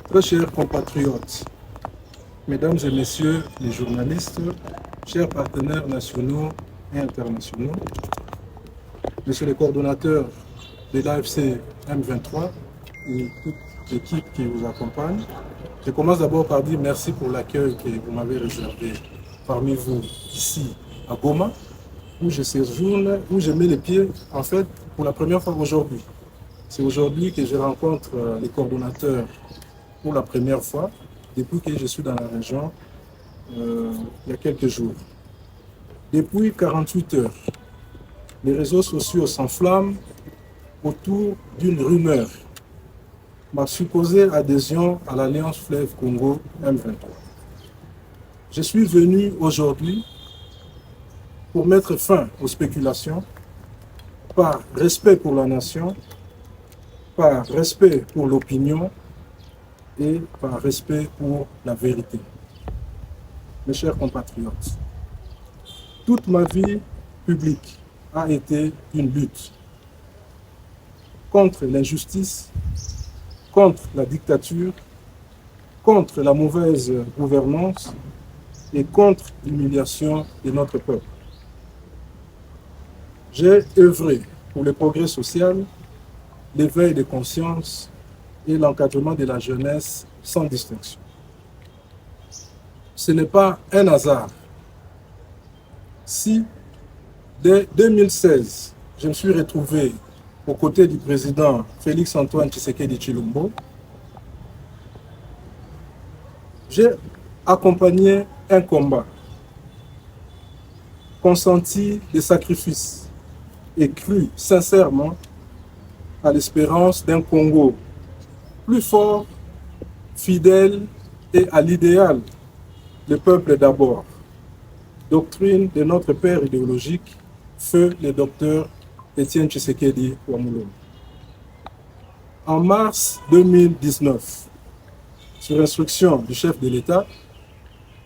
Très chers compatriotes, mesdames et messieurs les journalistes, chers partenaires nationaux et internationaux, monsieur le coordonnateur de l'AFC M23 et toute l'équipe qui vous accompagne, je commence d'abord par dire merci pour l'accueil que vous m'avez réservé parmi vous ici à Goma, où je séjourne, où je mets les pieds en fait pour la première fois aujourd'hui. C'est aujourd'hui que je rencontre les coordonnateurs pour la première fois depuis que je suis dans la région il y a quelques jours. Depuis 48 heures, les réseaux sociaux s'enflamment autour d'une rumeur, ma supposée adhésion à l'Alliance Fleuve Congo M23. Je suis venu aujourd'hui pour mettre fin aux spéculations, par respect pour la nation, par respect pour l'opinion et par respect pour la vérité. Mes chers compatriotes, toute ma vie publique a été une lutte contre l'injustice, contre la dictature, contre la mauvaise gouvernance et contre l'humiliation de notre peuple. J'ai œuvré pour le progrès social, l'éveil des consciences et l'encadrement de la jeunesse sans distinction. Ce n'est pas un hasard si, dès 2016, je me suis retrouvé aux côtés du président Félix-Antoine Tshisekedi Tshilombo. J'ai accompagné un combat, consenti des sacrifices et cru sincèrement à l'espérance d'un Congo plus fort, fidèle et à l'idéal, le peuple d'abord. Doctrine de notre père idéologique, feu le docteur Étienne Tshisekedi Wamulongo. En mars 2019, sur instruction du chef de l'État,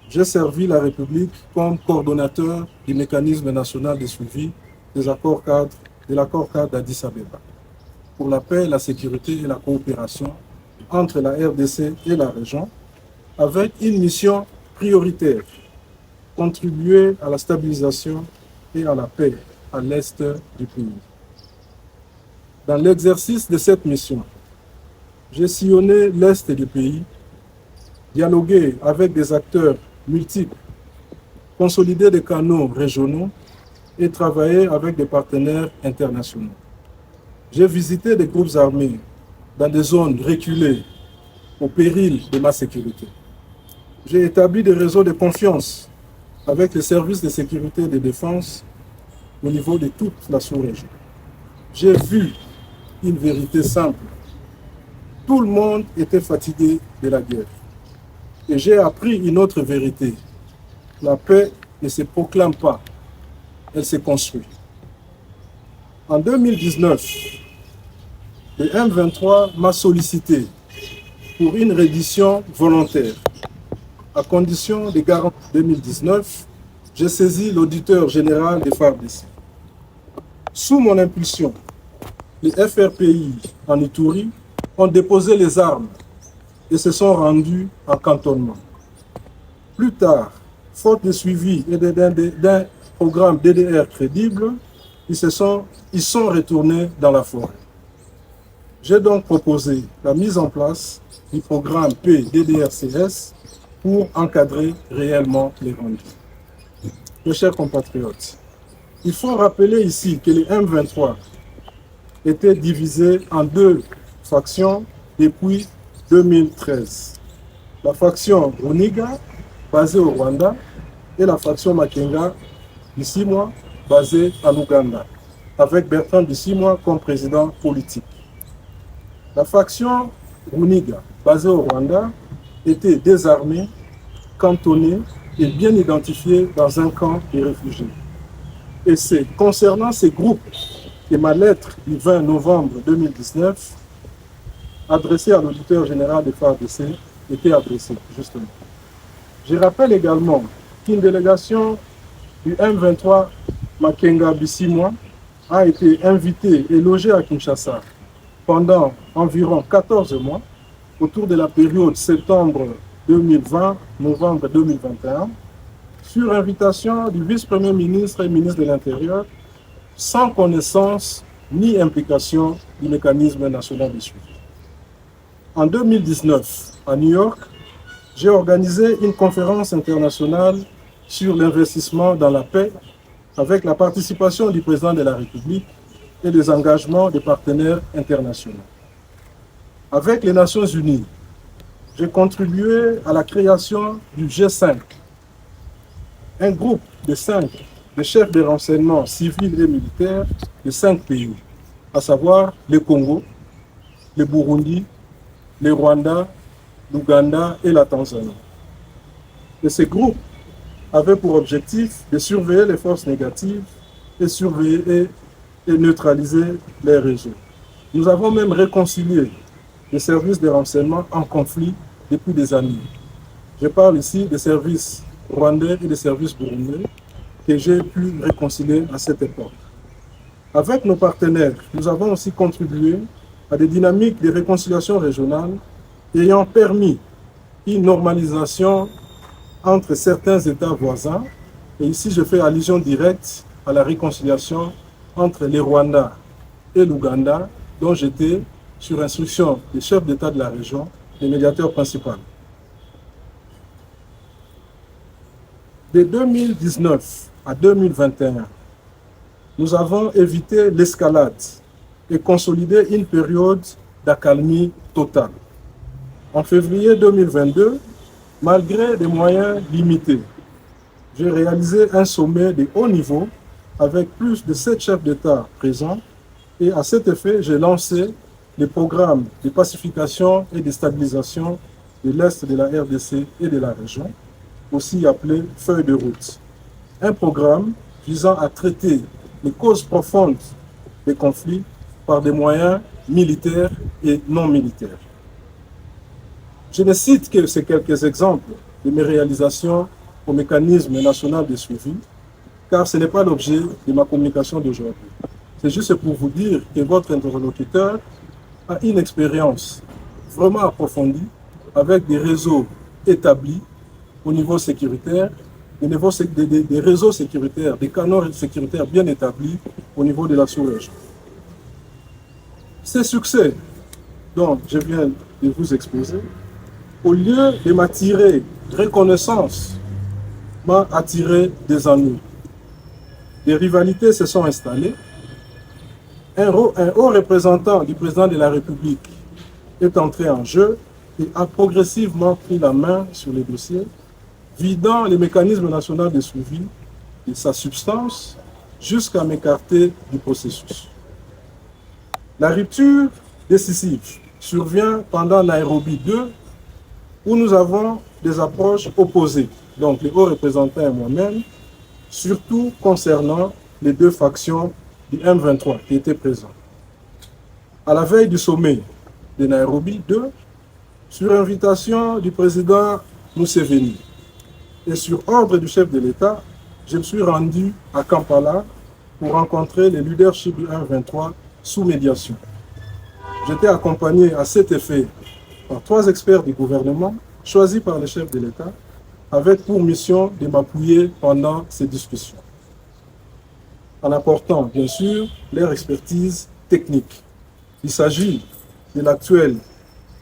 j'ai servi la République comme coordonnateur du mécanisme national de suivi des accords cadres, de l'accord cadre d'Addis Abeba pour la paix, la sécurité et la coopération entre la RDC et la région, avec une mission prioritaire, contribuer à la stabilisation et à la paix à l'est du pays. Dans l'exercice de cette mission, j'ai sillonné l'est du pays, dialogué avec des acteurs multiples, consolidé des canaux régionaux et travaillé avec des partenaires internationaux. J'ai visité des groupes armés dans des zones reculées au péril de ma sécurité. J'ai établi des réseaux de confiance avec les services de sécurité et de défense au niveau de toute la sous-région. J'ai vu une vérité simple. Tout le monde était fatigué de la guerre. Et j'ai appris une autre vérité. La paix ne se proclame pas, elle se construit. En 2019, le M23 m'a sollicité pour une reddition volontaire. À condition de garantir 2019, j'ai saisi l'auditeur général des FARDC. Sous mon impulsion, les FRPI en Ituri ont déposé les armes et se sont rendus en cantonnement. Plus tard, faute de suivi et d'un programme DDR crédible, ils sont retournés dans la forêt. J'ai donc proposé la mise en place du programme PDDRCS pour encadrer réellement les rendus. Mes chers compatriotes, il faut rappeler ici que les M23 étaient divisés en deux factions depuis 2013. La faction Runiga, basée au Rwanda, et la faction Makenga, Bisimwa, basée en Ouganda, avec Bertrand Bisimwa comme président politique. La faction Runiga, basée au Rwanda, était désarmée, cantonnée et bien identifiée dans un camp de réfugiés. Et c'est concernant ces groupes que ma lettre du 20 novembre 2019, adressée à l'auditeur général des FARDC, était adressée, justement. Je rappelle également qu'une délégation du M23 Makenga Bisimwa a été invitée et logée à Kinshasa pendant environ 14 mois autour de la période septembre 2020-novembre 2021 sur invitation du vice-premier ministre et ministre de l'Intérieur sans connaissance ni implication du mécanisme national de suivi. En 2019, à New York, j'ai organisé une conférence internationale sur l'investissement dans la paix avec la participation du président de la République et des engagements des partenaires internationaux. Avec les Nations Unies, j'ai contribué à la création du G5, un groupe de 5 chefs de renseignement civils et militaires de 5 pays, à savoir le Congo, le Burundi, le Rwanda, l'Ouganda et la Tanzanie. Et ce groupe avait pour objectif de surveiller les forces négatives et surveiller et neutraliser les réseaux. Nous avons même réconcilié les services de renseignement en conflit depuis des années. Je parle ici des services rwandais et des services burundais que j'ai pu réconcilier à cette époque. Avec nos partenaires, nous avons aussi contribué à des dynamiques de réconciliation régionale ayant permis une normalisation entre certains États voisins. Et ici, je fais allusion directe à la réconciliation entre les Rwandais et l'Ouganda, dont j'étais, sur instruction des chefs d'État de la région, le médiateur principal. De 2019 à 2021, nous avons évité l'escalade et consolidé une période d'accalmie totale. En février 2022, malgré des moyens limités, j'ai réalisé un sommet de haut niveau avec plus de 7 chefs d'État présents et à cet effet, j'ai lancé le programme de pacification et de stabilisation de l'Est de la RDC et de la région, aussi appelé Feuille de route. Un programme visant à traiter les causes profondes des conflits par des moyens militaires et non militaires. Je ne cite que ces quelques exemples de mes réalisations au mécanisme national de suivi, car ce n'est pas l'objet de ma communication d'aujourd'hui. C'est juste pour vous dire que votre interlocuteur a une expérience vraiment approfondie avec des réseaux établis au niveau sécuritaire, des réseaux sécuritaires, des canaux sécuritaires bien établis au niveau de la sous-région. Ces succès dont je viens de vous exposer, au lieu de m'attirer reconnaissance, m'a attiré des ennuis. Des rivalités se sont installées. Un haut représentant du président de la République est entré en jeu et a progressivement pris la main sur les dossiers, vidant le mécanisme national de suivi de sa substance jusqu'à m'écarter du processus. La rupture décisive survient pendant Nairobi 2, où nous avons des approches opposées, donc les hauts représentants et moi-même, surtout concernant les 2 factions du M23 qui étaient présents. À la veille du sommet de Nairobi 2, sur invitation du président Museveni et sur ordre du chef de l'État, je me suis rendu à Kampala pour rencontrer les leadership du M23 sous médiation. J'étais accompagné à cet effet par 3 experts du gouvernement choisis par le chef de l'État, avec pour mission de m'appuyer pendant ces discussions, en apportant bien sûr leur expertise technique. Il s'agit de l'actuel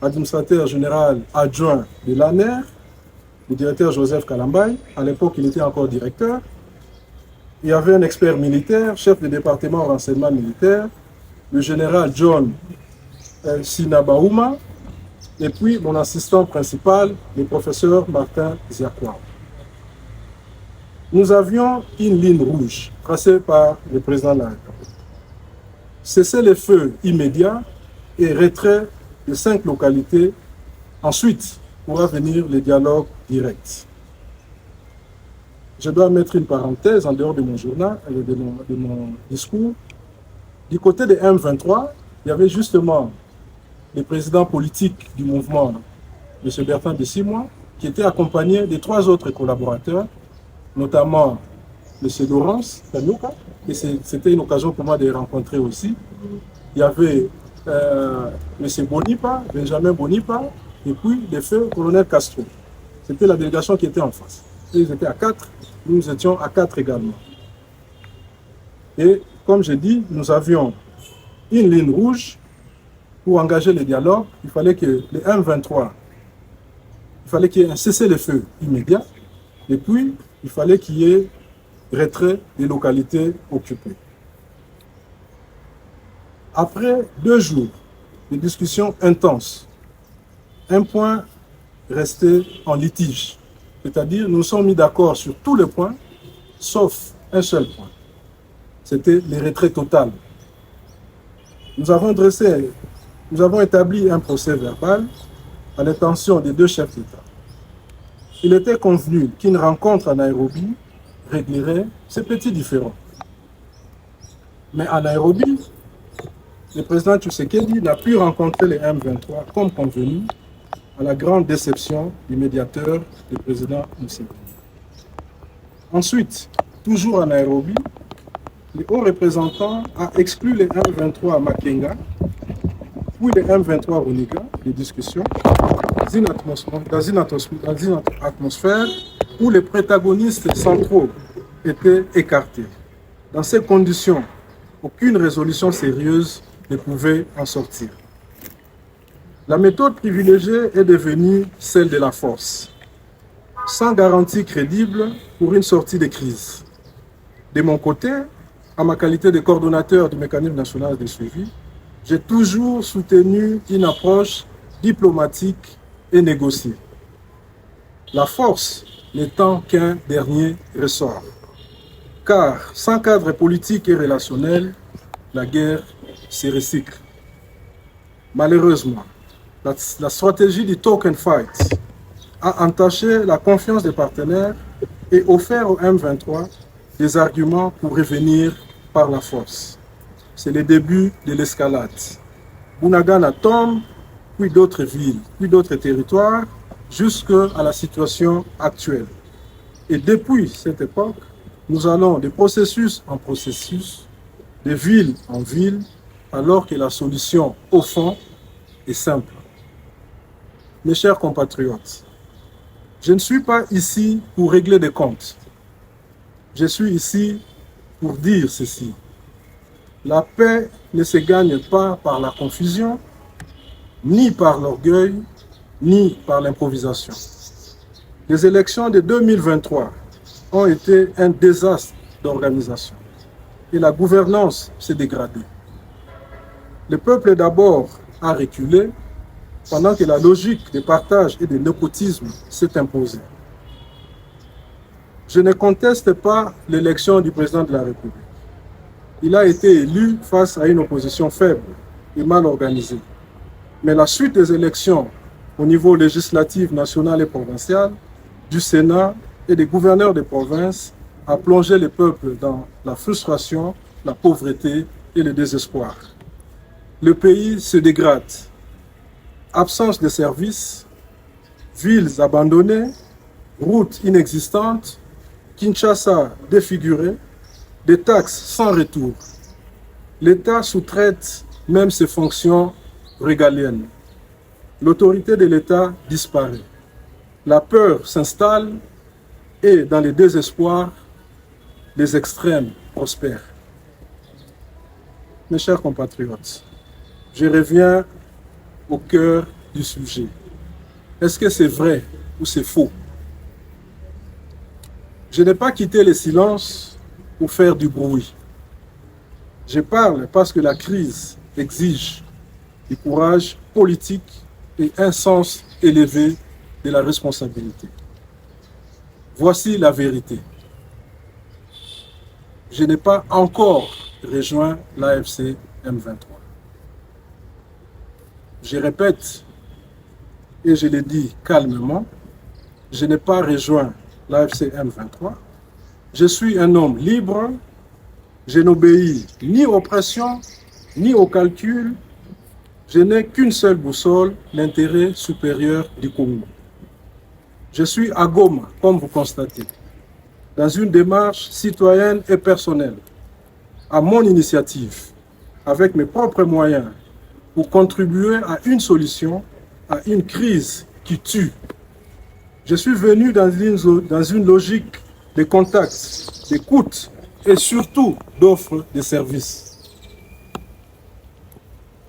administrateur général adjoint de l'ANER, le directeur Joseph Kalambay. À l'époque, il était encore directeur. Il y avait un expert militaire, chef de département renseignement militaire, le général John Sinabaouma, et puis mon assistant principal, le professeur Martin Ziakwa. Nous avions une ligne rouge tracée par le président de la République. Cesser les feux immédiats et retrait de 5 localités. Ensuite, pourra venir le dialogue direct. Je dois mettre une parenthèse en dehors de mon journal, de mon discours. Du côté de M23, il y avait justement le président politique du mouvement, M. Bertrand Bisimwa, qui était accompagné de 3 autres collaborateurs notamment M. Laurence Kanyuka, et c'était une occasion pour moi de les rencontrer aussi. Il y avait M. Bonipa, Benjamin Bonipa, et puis le feu colonel Castro. C'était la délégation qui était en face. Ils étaient à 4, nous étions à 4 également. Et comme je dis, nous avions une ligne rouge pour engager le dialogue. Il fallait que les M23, il fallait qu'il y ait un cessez-le-feu immédiat, et puis il fallait qu'il y ait retrait des localités occupées. Après 2 jours de discussions intenses, un point restait en litige. C'est-à-dire, nous nous sommes mis d'accord sur tous les points, sauf un seul point. C'était le retrait total. Nous avons établi un procès verbal à l'intention des 2 chefs d'État. Il était convenu qu'une rencontre à Nairobi réglerait ces petits différends. Mais à Nairobi, le président Tshisekedi n'a pu rencontrer les M23 comme convenu, à la grande déception du médiateur, le président Museveni. Ensuite, toujours à Nairobi, le haut représentant a exclu les M23 à Makenga, puis les M23 Roniga, des discussions, dans une atmosphère où les protagonistes centraux étaient écartés. Dans ces conditions, aucune résolution sérieuse ne pouvait en sortir. La méthode privilégiée est devenue celle de la force, sans garantie crédible pour une sortie de crise. De mon côté, à ma qualité de coordonnateur du mécanisme national de suivi, j'ai toujours soutenu une approche diplomatique et négociée. La force n'étant qu'un dernier ressort. Car sans cadre politique et relationnel, la guerre se recycle. Malheureusement, la stratégie du talk and fight a entaché la confiance des partenaires et offert au M23 des arguments pour revenir par la force. C'est le début de l'escalade. Bunagana tombe, puis d'autres villes, puis d'autres territoires, jusqu'à la situation actuelle. Et depuis cette époque, nous allons de processus en processus, de ville en ville, alors que la solution, au fond, est simple. Mes chers compatriotes, je ne suis pas ici pour régler des comptes. Je suis ici pour dire ceci. La paix ne se gagne pas par la confusion, ni par l'orgueil, ni par l'improvisation. Les élections de 2023 ont été un désastre d'organisation et la gouvernance s'est dégradée. Le peuple d'abord a reculé pendant que la logique de partage et de népotisme s'est imposée. Je ne conteste pas l'élection du président de la République. Il a été élu face à une opposition faible et mal organisée. Mais la suite des élections au niveau législatif, national et provincial, du Sénat et des gouverneurs des provinces a plongé le peuple dans la frustration, la pauvreté et le désespoir. Le pays se dégrade. Absence de services, villes abandonnées, routes inexistantes, Kinshasa défigurée, des taxes sans retour. L'État sous-traite même ses fonctions régaliennes. L'autorité de l'État disparaît. La peur s'installe et dans le désespoir, les extrêmes prospèrent. Mes chers compatriotes, je reviens au cœur du sujet. Est-ce que c'est vrai ou c'est faux? Je n'ai pas quitté le silence pour faire du bruit. Je parle parce que la crise exige du courage politique et un sens élevé de la responsabilité. Voici la vérité. Je n'ai pas encore rejoint l'AFC M23. Je répète, et je le dis calmement, je n'ai pas rejoint l'AFC M23. Je suis un homme libre, je n'obéis ni aux pressions, ni aux calculs. Je n'ai qu'une seule boussole, l'intérêt supérieur du Congo. Je suis à Goma, comme vous constatez. dans une démarche citoyenne et personnelle, à mon initiative, avec mes propres moyens, pour contribuer à une solution, à une crise qui tue. Je suis venu dans une logique de contact, d'écoute et surtout d'offre de services.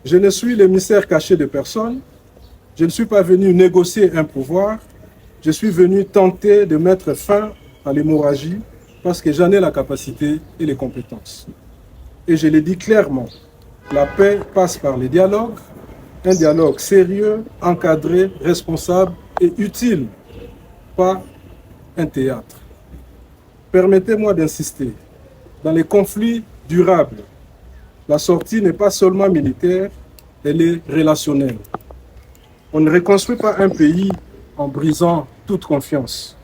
Je ne suis l'émissaire caché de personne. Je ne suis pas venu négocier un pouvoir. Je suis venu tenter de mettre fin à l'hémorragie parce que j'en ai la capacité et les compétences. Et je le dis clairement, la paix passe par le dialogue, un dialogue sérieux, encadré, responsable et utile, pas un théâtre. Permettez-moi d'insister, dans les conflits durables, la sortie n'est pas seulement militaire, elle est relationnelle. On ne reconstruit pas un pays en brisant toute confiance.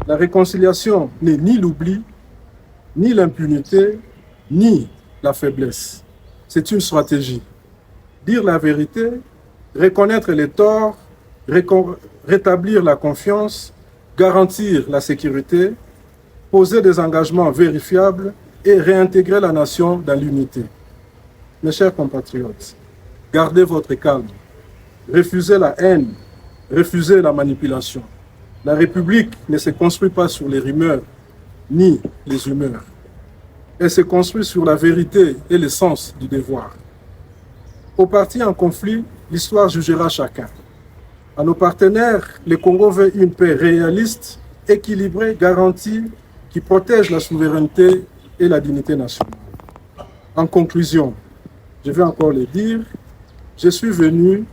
La réconciliation n'est ni l'oubli, ni l'impunité, ni la faiblesse. C'est une stratégie. Dire la vérité, reconnaître les torts, rétablir la confiance, garantir la sécurité, poser des engagements vérifiables et réintégrer la nation dans l'unité. Mes chers compatriotes, gardez votre calme, refusez la haine, refusez la manipulation. La République ne se construit pas sur les rumeurs ni les humeurs. Elle se construit sur la vérité et le sens du devoir. Aux partis en conflit, l'histoire jugera chacun. À nos partenaires, le Congo veut une paix réaliste, équilibrée, garantie, qui protège la souveraineté et la dignité nationale. En conclusion, je vais encore le dire, je suis venu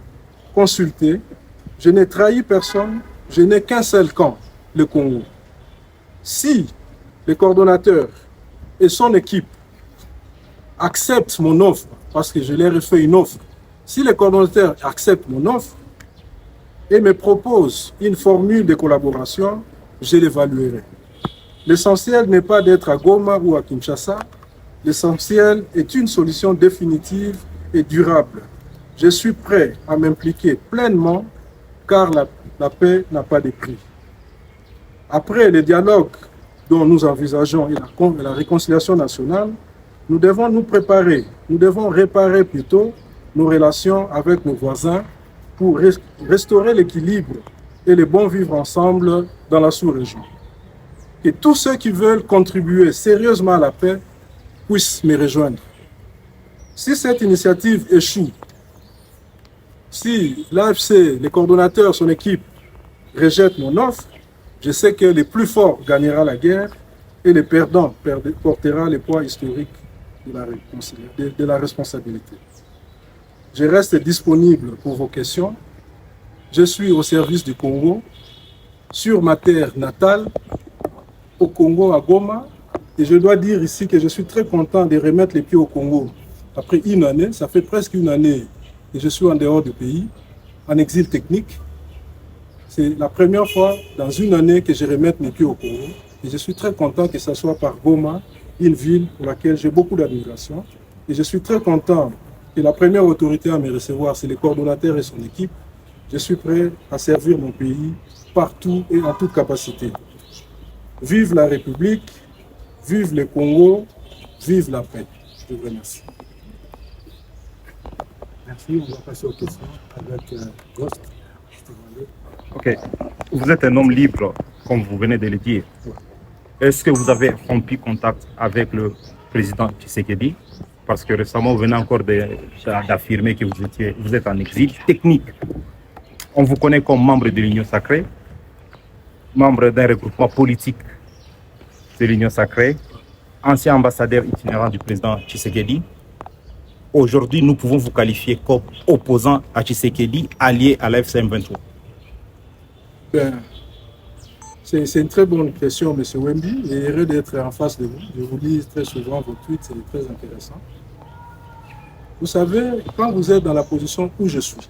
consulter, je n'ai trahi personne, je n'ai qu'un seul camp, le Congo. Si le coordonnateur et son équipe acceptent mon offre, parce que je leur ai fait une offre, si le coordonnateur accepte mon offre et me propose une formule de collaboration, je l'évaluerai. L'essentiel n'est pas d'être à Goma ou à Kinshasa, l'essentiel est une solution définitive et durable. Je suis prêt à m'impliquer pleinement car la paix n'a pas de prix. Après le dialogue dont nous envisageons et la réconciliation nationale, nous devons nous préparer, nous devons réparer plutôt nos relations avec nos voisins pour restaurer l'équilibre et le bon vivre ensemble dans la sous-région. Et tous ceux qui veulent contribuer sérieusement à la paix puissent me rejoindre. Si cette initiative échoue, si l'AFC, les coordonnateurs, son équipe rejettent mon offre, je sais que le plus fort gagnera la guerre et le perdant portera le poids historique de la responsabilité. Je reste disponible pour vos questions. Je suis au service du Congo, sur ma terre natale, au Congo, à Goma. Et je dois dire ici que je suis très content de remettre les pieds au Congo. Après une année, ça fait presque une année que je suis en dehors du pays, en exil technique. C'est la première fois dans une année que je remette mes pieds au Congo. Et je suis très content que ce soit par Goma, une ville pour laquelle j'ai beaucoup d'admiration. Et je suis très content que la première autorité à me recevoir, c'est le coordonnateur et son équipe. Je suis prêt à servir mon pays partout et en toute capacité. Vive la République, vive le Congo, vive la paix. Je vous remercie. Merci, on va passer aux questions avec Ghost. Ok, vous êtes un homme libre, comme vous venez de le dire. Est-ce que vous avez rompu contact avec le président Tshisekedi? Parce que récemment, vous venez encore d'affirmer que vous êtes en exil technique. On vous connaît comme membre de l'Union sacrée, membre d'un regroupement politique de l'Union sacrée, ancien ambassadeur itinérant du président Tshisekedi. Aujourd'hui, nous pouvons vous qualifier comme opposant à Tshisekedi, allié à l'AFC M23. C'est une très bonne question, M. Wemby, et heureux d'être en face de vous. Je vous lis très souvent vos tweets, c'est très intéressant. Vous savez, quand vous êtes dans la position où je suis,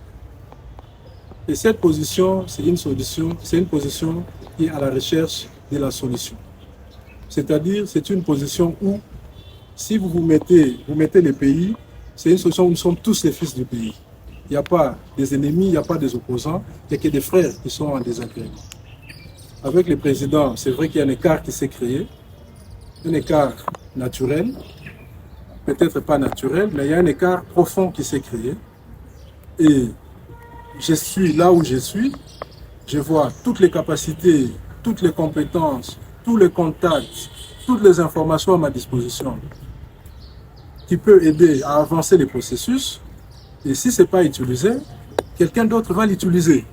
et cette position, c'est une position qui est à la recherche de la solution. C'est-à-dire, c'est une position où, si vous mettez le pays, c'est une solution où nous sommes tous les fils du pays. Il n'y a pas des ennemis, il n'y a pas des opposants, il n'y a que des frères qui sont en désagrément. avec le président, c'est vrai qu'il y a un écart qui s'est créé, un écart naturel, peut-être pas naturel, mais il y a un écart profond qui s'est créé. Et je suis là où je suis, je vois toutes les capacités, toutes les compétences, tous les contacts, toutes les informations à ma disposition qui peut aider à avancer les processus. Et si ce n'est pas utilisé, quelqu'un d'autre va l'utiliser.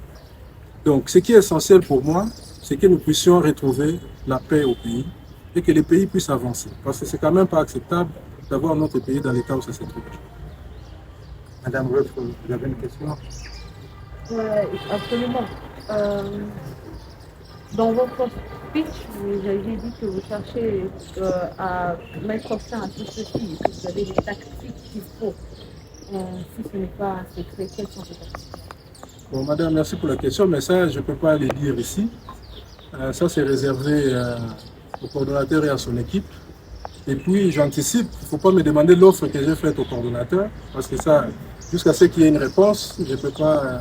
Donc ce qui est essentiel pour moi, c'est que nous puissions retrouver la paix au pays et que les pays puissent avancer. Parce que c'est quand même pas acceptable d'avoir notre pays dans l'état où ça se trouve. Madame Ruff, vous avez une question? Absolument. Dans votre speech, vous avez dit que vous cherchez à mettre fin à tout ceci, que vous avez les tactiques qu'il faut. Si ce n'est pas un secret, quelles sont ces tactiques? Bon, madame, merci pour la question, mais ça, je ne peux pas les dire ici. Ça, c'est réservé au coordonnateur et à son équipe. Et puis, j'anticipe, il ne faut pas me demander l'offre que j'ai faite au coordonnateur, parce que ça, jusqu'à ce qu'il y ait une réponse, je ne peux pas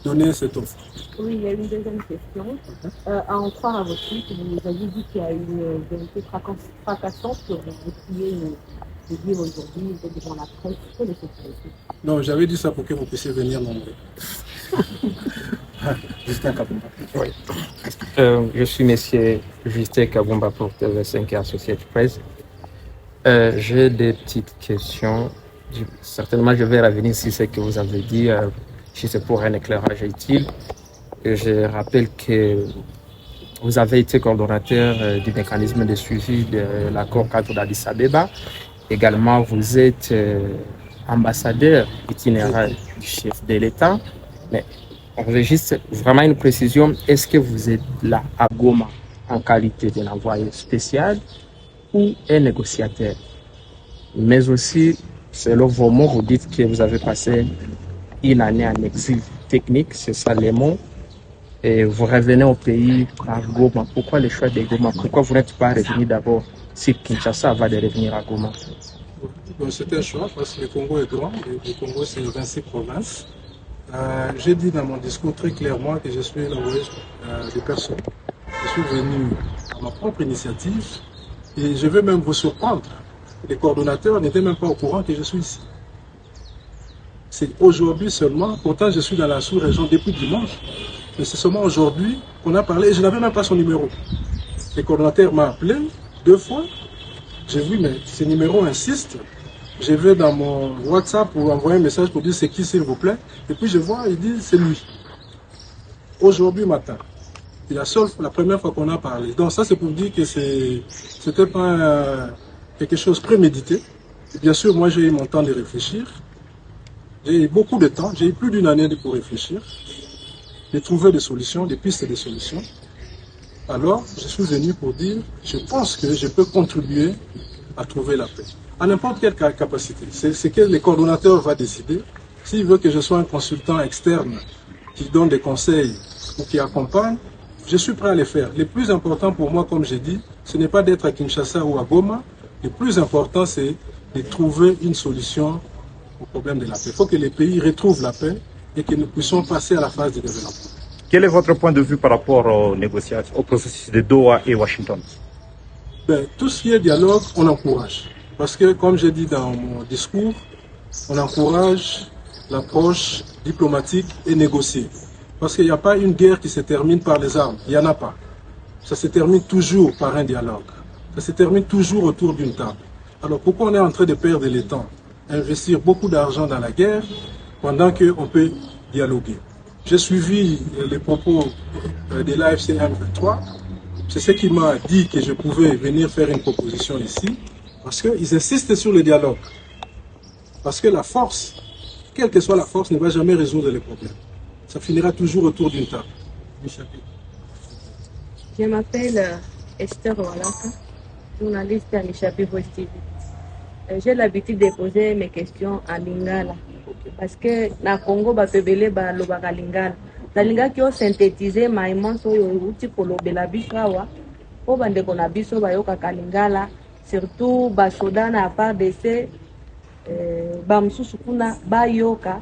donner cette offre. Oui, il y a une deuxième question. À en croire à votre suite, vous avez dit qu'il y a une vérité fracassante que vous pouviez nous dire aujourd'hui devant la presse. Quelle est cette vérité? Non, j'avais dit ça pour que vous puissiez venir nombreux. Justin Kabumba. Oui. Je suis monsieur Justin Kabumba pour TV5 et Associated Press. J'ai des petites questions. Certainement, je vais revenir sur ce que vous avez dit, si c'est pour un éclairage utile. Je rappelle que vous avez été coordonnateur du mécanisme de suivi de l'accord cadre d'Addis Abeba. Également, vous êtes ambassadeur itinéraire du chef de l'État. Mais on veut juste vraiment une précision. Est-ce que vous êtes là à Goma en qualité d'un envoyé spécial ou un négociateur? Mais aussi, selon vos mots, vous dites que vous avez passé une année en exil technique, c'est ça les mots. Et vous revenez au pays à Goma. Pourquoi le choix de Goma? Pourquoi vous n'êtes pas revenu d'abord si Kinshasa va de revenir à Goma? C'est un choix parce que le Congo est grand. Le Congo, c'est 26 provinces. J'ai dit dans mon discours très clairement que je suis l'envoyé de personne. Je suis venu à ma propre initiative et je vais même vous surprendre. Les coordonnateurs n'étaient même pas au courant que je suis ici. C'est aujourd'hui seulement, pourtant je suis dans la sous-région depuis dimanche, mais c'est seulement aujourd'hui qu'on a parlé et je n'avais même pas son numéro. Le coordonnateur m'a appelé 2 fois, j'ai vu mais ce numéro insiste. Je vais dans mon WhatsApp pour envoyer un message pour dire c'est qui s'il vous plaît. Et puis je vois, il dit c'est lui. Aujourd'hui matin. C'est la première fois qu'on a parlé. Donc ça c'est pour dire que c'était pas quelque chose prémédité. Et bien sûr, moi j'ai eu mon temps de réfléchir. J'ai eu beaucoup de temps, j'ai eu plus d'une année pour réfléchir, de trouver des solutions, des pistes de solutions. Alors, je suis venu pour dire, je pense que je peux contribuer à trouver la paix. À n'importe quelle capacité. C'est ce que le coordonnateur va décider. S'il veut que je sois un consultant externe qui donne des conseils ou qui accompagne, je suis prêt à le faire. Le plus important pour moi, comme j'ai dit, ce n'est pas d'être à Kinshasa ou à Goma. Le plus important, c'est de trouver une solution au problème de la paix. Il faut que les pays retrouvent la paix et que nous puissions passer à la phase de développement. Quel est votre point de vue par rapport aux négociations, au processus de Doha et Washington? Tout ce qui est dialogue, on encourage. Parce que, comme j'ai dit dans mon discours, on encourage l'approche diplomatique et négociée. Parce qu'il n'y a pas une guerre qui se termine par les armes. Il n'y en a pas. Ça se termine toujours par un dialogue. Ça se termine toujours autour d'une table. Alors pourquoi on est en train de perdre le temps? Investir beaucoup d'argent dans la guerre pendant qu'on peut dialoguer. J'ai suivi les propos de l'AFC M23. C'est ce qui m'a dit que je pouvais venir faire une proposition ici. Parce qu'ils insistent sur le dialogue. Parce que la force, quelle que soit la force, ne va jamais résoudre les problèmes. Ça finira toujours autour d'une table. Je m'appelle Esther Walaka, journaliste à l'Échappée Voice TV. J'ai l'habitude de poser mes questions à Lingala. Parce que na Congo, bapebele ba lobaka Lingala. La Lingala qui a synthétisé ma immense outil pour l'obéla bisawa. Pour bande qu'on a biso ba yoka Lingala. Surtout ba soda na part de ces ba msusukuna ba yoka.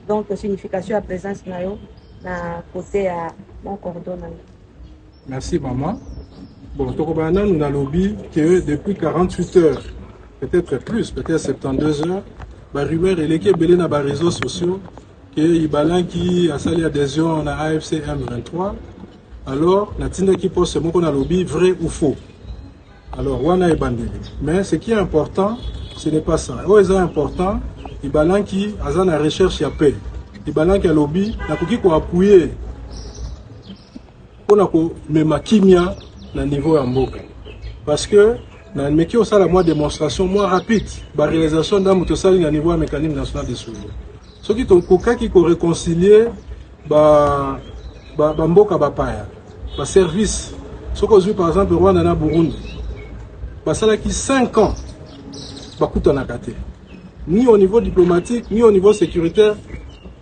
Donc signification à présence na yo. na côté à mon coordonnateur. Merci maman. Bon, Tokobana, nous avons lobby que depuis 48 heures, peut-être plus, peut-être 72 heures, bah rumeur et l'équipe belé na les réseaux sociaux que Ibalan qui a sali adhésion à AFC M23. Alors, la tinda qui pose ce mot qu'on a lobby vrai ou faux. Alors, wana est bandé. Mais ce qui est important, ce n'est pas ça. Ce qui est important, Ibalan qui a la recherche y a paix. Ibalan qui a lobby, n'a pas qui appuyer pour la kimia na niveau ya mboka. Parce que na meki au sala moi démonstration moi rapide ba réalisation dans moto sali na niveau ya mécanisme national de suivi. Ce qui to koka qui ko réconcilier ba mboka ba paya. Ba service. Ce qu'on vu par exemple Rwanda na Burundi. Ba sala qui 5 ans ba kuta na kate. Ni au niveau diplomatique, ni au niveau sécuritaire,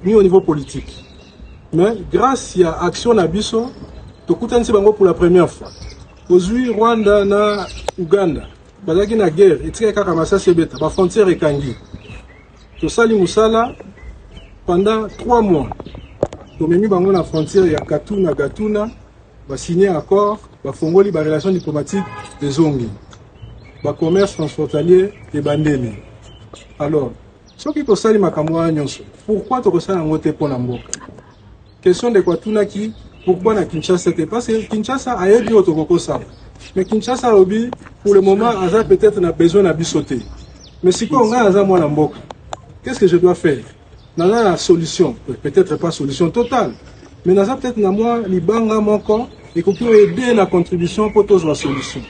ni au niveau politique. Mais grâce à action na biso to kuta nsi bango pour la première fois. Aujourd'hui, Rwanda na Uganda, bazaki na guerre, etika kaka masasi beta, ba frontière ekangi. To sali musala pendant 3 mois. To memi bango na frontière ya Gatuna, ba signé accord, ba fongoli ba relations diplomatiques des zongi. Ba commerce transfrontalier et bandeli. Alors, ce qui to sali makamwa nyonso, pourquoi to kosala ngote pona mboka? Question de Kwatuna qui pourquoi na Kinshasa c'était parce que Kinshasa a eu autre coco ça. Mais Kinshasa obi pour le moment a peut-être n'a besoin de bisoter. Mais si quoi on a za moi mboka. Qu'est-ce que je dois faire? N'a la solution, peut-être pas solution totale. Mais n'a peut-être na moi libanga moko et qu'on peut aider la contribution pour tous la solution.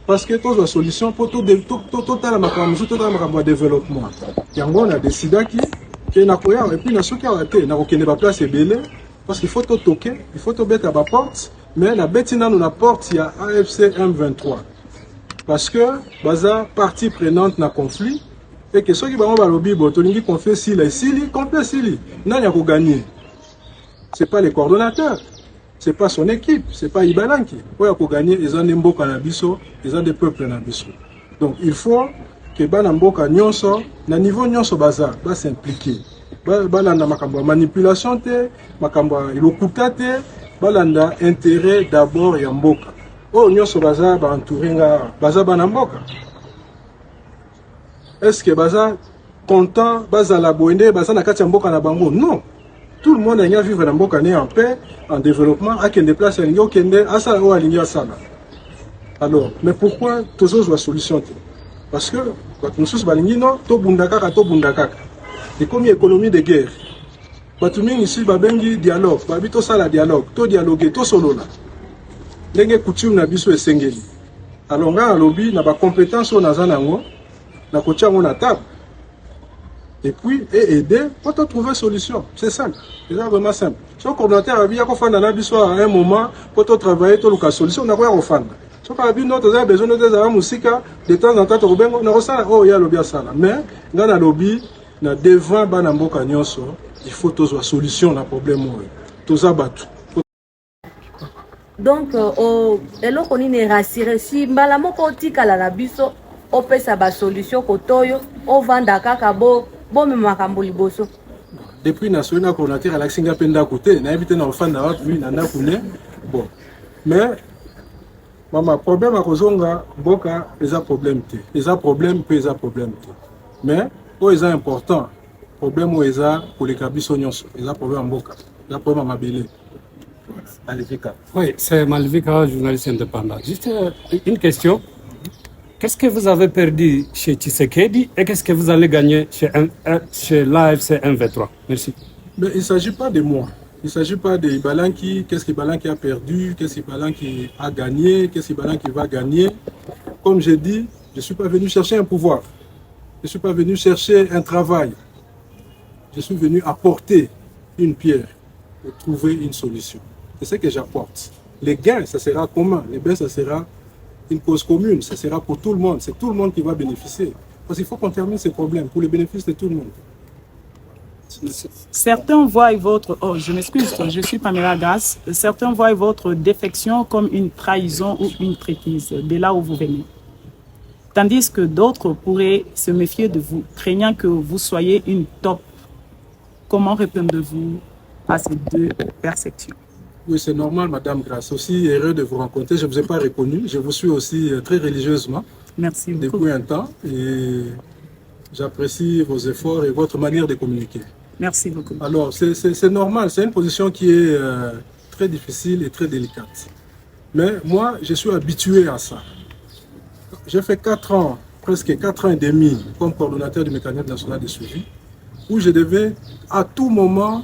Parce que tous la solution pour tout total ma développement. Yango on a décidé que na koya et puis na soka raté na kokene ba place ebele. Parce qu'il faut tout toquer, il faut tout mettre à la porte, mais la bêtina nous la porte, il y a AFC M23. Parce que, baza partie prenante dans le conflit, et que ceux qui vont lobby, botolingi qu'on fait sili, qu'on fait sili, n'a rien qu'à gagner. C'est pas les coordonnateurs, c'est pas son équipe, c'est pas Ibalanki. Pour gagner, ils ont des mbok canabiso, ils ont des peuples canabiso. Donc il faut que Banamboka nyonso, na niveau nyonso baza, va s'impliquer. Balanda makambo manipulation te makambo ilokuta te balanda intérêt d'abord ya mboka o nyonso baza ba entouringa baza bana mboka. Est-ce que baza content baza la boende baza na kati ya mboka na bango? Non, tout le monde a vivre na mboka né en paix en développement a kende place alingi okende asala o alingi asala. Alors mais pourquoi toujours la solution te? Parce que nous sommes balingi non to bundaka et comme économie de guerre, Batouming ici, babengi dialogue, babito sala dialogue, to dialoguer, to solo là. Lenge coutume na biso esengeli. Alors nga lobby na ba compétence on azanango, na kochango na table. Et puis aider pour trouver solution. C'est simple. C'est vraiment simple. Si on coordonnateur a bien qu'on fasse na biso à un moment pour travailler to luka solution na quoi refanda. Si on a bien notre besoin de musique de temps en temps to bengo na rosala oh ya lobby sala. Mais nga na lobby na devant bana mboka nyonso il faut tous la solution na problème tous abatu. Donc eloko nini rassurer si mbala moko tikala na biso opesa ba solution kotoyo ovanda kaka bo makambo liboso. Depuis na soina coordinateur ala singa penda côté na éviter na ofanda wa puis na ndakune bon mais mama problème a kozonga mboka eza problème te eza problème pe eza problème te mais oh, c'est important. Le problème est pour les cabissos, c'est un problème en boca, c'est un problème à Mabélé. Malvika. Oui, c'est Malvika, journaliste indépendant. Juste une question. Qu'est-ce que vous avez perdu chez Tshisekedi et qu'est-ce que vous allez gagner chez l'AFC M23? Merci. Mais il ne s'agit pas de moi. Il ne s'agit pas de Ibalanki, qu'est-ce qu'Ibalanki a perdu, qu'est-ce qu'Ibalanki a gagné, qu'est-ce qu'Ibalanki va gagner. Comme j'ai dit, je ne suis pas venu chercher un pouvoir. Je ne suis pas venu chercher un travail. Je suis venu apporter une pierre pour trouver une solution. C'est ce que j'apporte. Les gains, ça sera commun. Les gains, ça sera une cause commune. Ça sera pour tout le monde. C'est tout le monde qui va bénéficier. Parce qu'il faut qu'on termine ces problèmes pour le bénéfice de tout le monde. Certains voient votre... Oh, je m'excuse, je suis Pamela Grasse. Certains voient votre défection comme une trahison ou une traîtrise de là où vous venez. Tandis que d'autres pourraient se méfier de vous, craignant que vous soyez une top. Comment répondez-vous à ces deux perceptions. Oui, c'est normal, Madame Grace. Aussi heureux de vous rencontrer. Je ne vous ai pas reconnu. Je vous suis aussi très religieusement. Merci beaucoup. Depuis un temps. Et j'apprécie vos efforts et votre manière de communiquer. Merci beaucoup. Alors, c'est normal. C'est une position qui est très difficile et très délicate. Mais moi, je suis habitué à ça. J'ai fait 4 ans, presque 4 ans et demi, comme coordonnateur du mécanisme national de suivi, où je devais à tout moment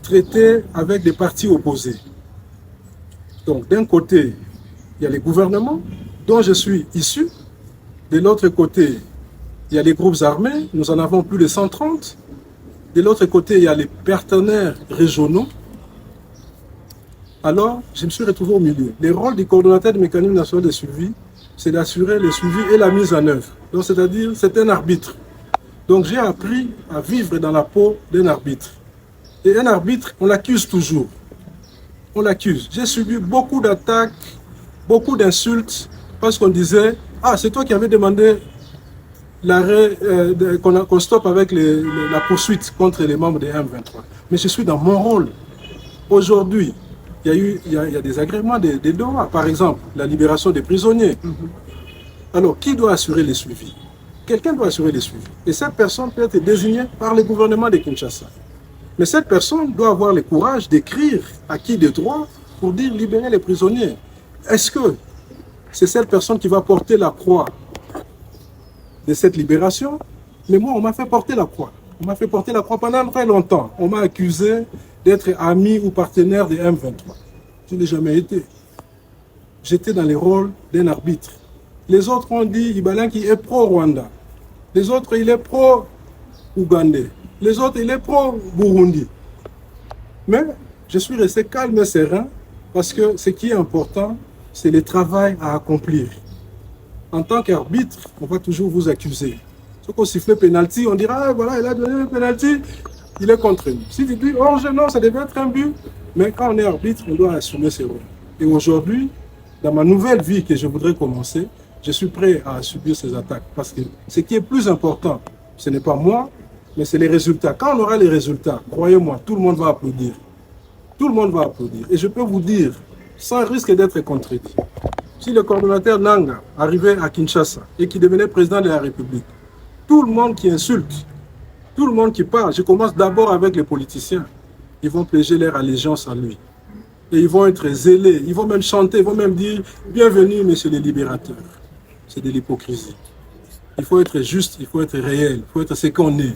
traiter avec des partis opposés. Donc, d'un côté, il y a les gouvernements dont je suis issu. De l'autre côté, il y a les groupes armés. Nous en avons plus de 130. De l'autre côté, il y a les partenaires régionaux. Alors, je me suis retrouvé au milieu. Le rôle du coordonnateur du mécanisme national de suivi, c'est d'assurer le suivi et la mise en œuvre. Donc, c'est-à-dire, c'est un arbitre. Donc, j'ai appris à vivre dans la peau d'un arbitre. Et un arbitre, on l'accuse toujours. On l'accuse. J'ai subi beaucoup d'attaques, beaucoup d'insultes, parce qu'on disait « Ah, c'est toi qui avais demandé l'arrêt, qu'on stoppe avec la poursuite contre les membres des M23. » Mais je suis dans mon rôle. Aujourd'hui, il y a des agréments des Doha, par exemple, la libération des prisonniers. Alors, qui doit assurer les suivis? Quelqu'un doit assurer les suivis. Et cette personne peut être désignée par le gouvernement de Kinshasa. Mais cette personne doit avoir le courage d'écrire à qui de droit pour dire libérer les prisonniers. Est-ce que c'est cette personne qui va porter la croix de cette libération? Mais moi, on m'a fait porter la croix. On m'a fait porter la croix pendant très longtemps. On m'a accusé d'être ami ou partenaire des M23. Je n'ai jamais été. J'étais dans le rôle d'un arbitre. Les autres ont dit Ibalanki est pro-Rwanda. Les autres, il est pro-Ougandais. Les autres, il est pro-Burundi. Mais je suis resté calme et serein parce que ce qui est important, c'est le travail à accomplir. En tant qu'arbitre, on va toujours vous accuser. Si on siffle penalty, on dira ah, voilà, il a donné un penalty, il est contre nous. Si tu dis oh non, ça devait être un but. Mais quand on est arbitre, on doit assumer ses rôles. Et aujourd'hui, dans ma nouvelle vie que je voudrais commencer, je suis prêt à subir ces attaques. Parce que ce qui est plus important, ce n'est pas moi, mais c'est les résultats. Quand on aura les résultats, croyez-moi, tout le monde va applaudir. Tout le monde va applaudir. Et je peux vous dire, sans risque d'être contredit, si le coordonnateur Nanga arrivait à Kinshasa et qui devenait président de la République, tout le monde qui insulte, tout le monde qui parle, je commence d'abord avec les politiciens, ils vont pléger leur allégeance à lui. Et ils vont être zélés, ils vont même chanter, ils vont même dire « Bienvenue, monsieur le libérateur ». C'est de l'hypocrisie. Il faut être juste, il faut être réel, il faut être ce qu'on est.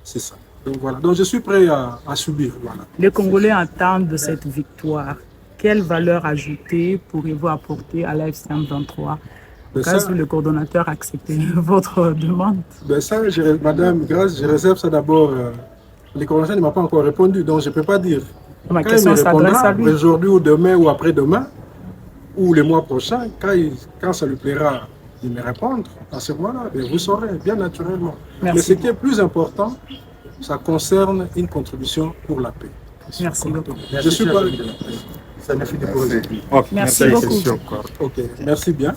C'est ça. Donc voilà. Donc je suis prêt à subir. Voilà. Les Congolais attendent de cette victoire. Quelle valeur ajoutée pourriez-vous apporter à l'AFCM 23 au cas où le coordonnateur accepte votre demande? Ça, Madame Grace, je réserve ça d'abord. Le coordonnateur ne m'a pas encore répondu, donc je ne peux pas dire. Ma question s'adresse à lui. Aujourd'hui ou demain ou après-demain, ou le mois prochain, quand ça lui plaira de me répondre, à ce moment-là, vous saurez, bien naturellement. Merci. Mais ce qui est plus important, ça concerne une contribution pour la paix. Merci beaucoup. Je suis pas... Ça m'a fait des Merci beaucoup. Ok, merci bien.